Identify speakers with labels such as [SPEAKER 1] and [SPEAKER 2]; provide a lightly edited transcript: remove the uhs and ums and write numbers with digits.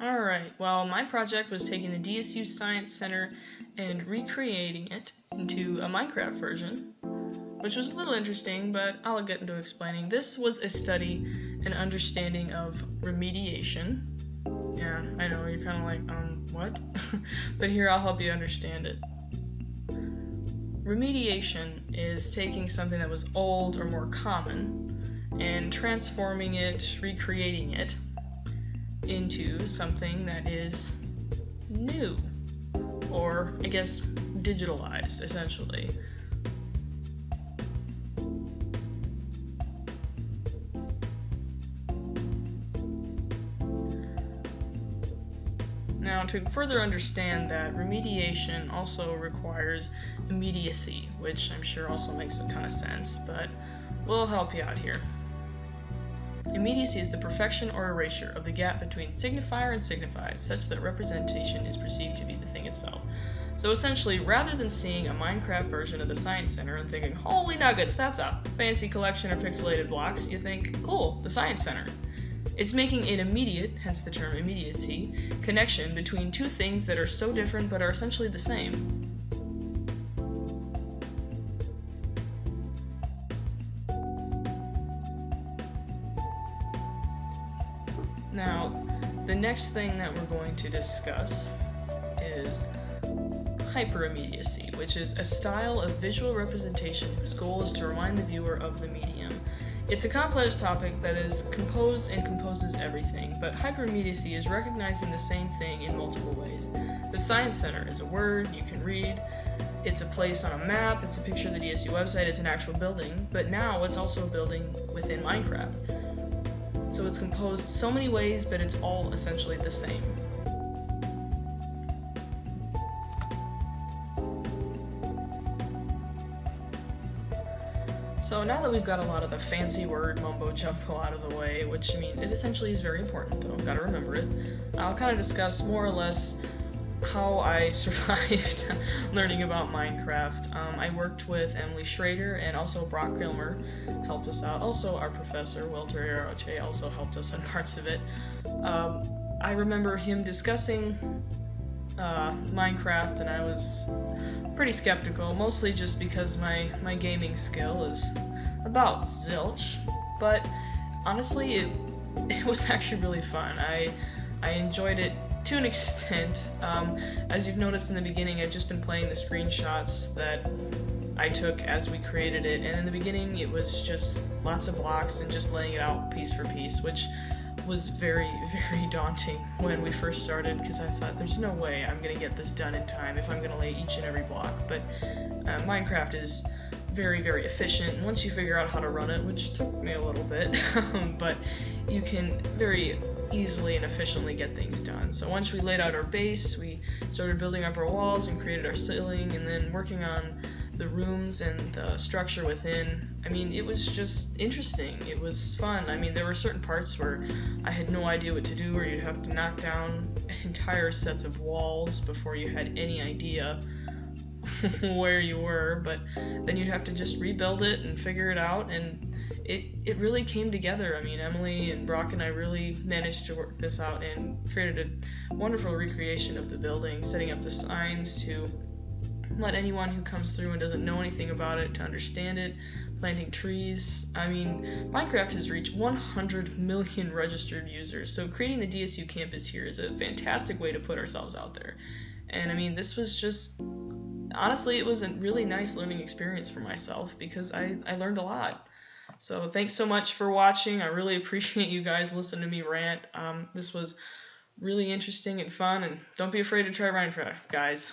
[SPEAKER 1] Alright, well, my project was taking the DSU Science Center and recreating it into a Minecraft version, which was a little interesting, but I'll get into explaining. This was a study and understanding of remediation. Yeah, I know, you're kind of like, what? But here, I'll help you understand it. Remediation is taking something that was old or more common and transforming it, recreating it, into something that is new, or I guess digitalized, essentially. Now, to further understand that, remediation also requires immediacy, which I'm sure also makes a ton of sense, but we'll help you out here. Immediacy is the perfection or erasure of the gap between signifier and signified, such that representation is perceived to be the thing itself. So essentially, rather than seeing a Minecraft version of the Science Center and thinking, holy nuggets, that's a fancy collection of pixelated blocks, you think, cool, the Science Center. It's making an immediate, hence the term immediacy, connection between two things that are so different but are essentially the same. Now, the next thing that we're going to discuss is hyperimmediacy, which is a style of visual representation whose goal is to remind the viewer of the medium. It's a complex topic that is composed and composes everything, but hyperimmediacy is recognizing the same thing in multiple ways. The Science Center is a word you can read, it's a place on a map, it's a picture of the DSU website, it's an actual building, but now it's also a building within Minecraft. So it's composed so many ways, but it's all essentially the same. So now that we've got a lot of the fancy word mumbo jumbo out of the way, which, I mean, it essentially is very important though, gotta remember it, I'll kind of discuss more or less how I survived learning about Minecraft. I worked with Emily Schrader, and also Brock Gilmer helped us out. Also, our professor, Walter Aroche, also helped us on parts of it. I remember him discussing Minecraft, and I was pretty skeptical, mostly just because my gaming skill is about zilch, but honestly, it was actually really fun. I enjoyed it to an extent. As you've noticed in the beginning, I've just been playing the screenshots that I took as we created it, and in the beginning it was just lots of blocks and just laying it out piece for piece, which was very, very daunting when we first started, because I thought there's no way I'm going to get this done in time if I'm going to lay each and every block, but Minecraft is very, very efficient once you figure out how to run it, which took me a little bit, but you can very easily and efficiently get things done. So once we laid out our base, we started building up our walls and created our ceiling, and then working on the rooms and the structure within. I mean, it was just interesting. It was fun. I mean, there were certain parts where I had no idea what to do, where you'd have to knock down entire sets of walls before you had any idea where you were, but then you'd have to just rebuild it and figure it out, and it really came together. I mean, Emily and Brock and I really managed to work this out and created a wonderful recreation of the building, setting up the signs to let anyone who comes through and doesn't know anything about it to understand it, planting trees. I mean, Minecraft has reached 100 million registered users, so creating the DSU campus here is a fantastic way to put ourselves out there. And I mean, this was just, honestly, it was a really nice learning experience for myself, because I learned a lot. So thanks so much for watching. I really appreciate you guys listening to me rant. This was really interesting and fun, and don't be afraid to try Minecraft, guys.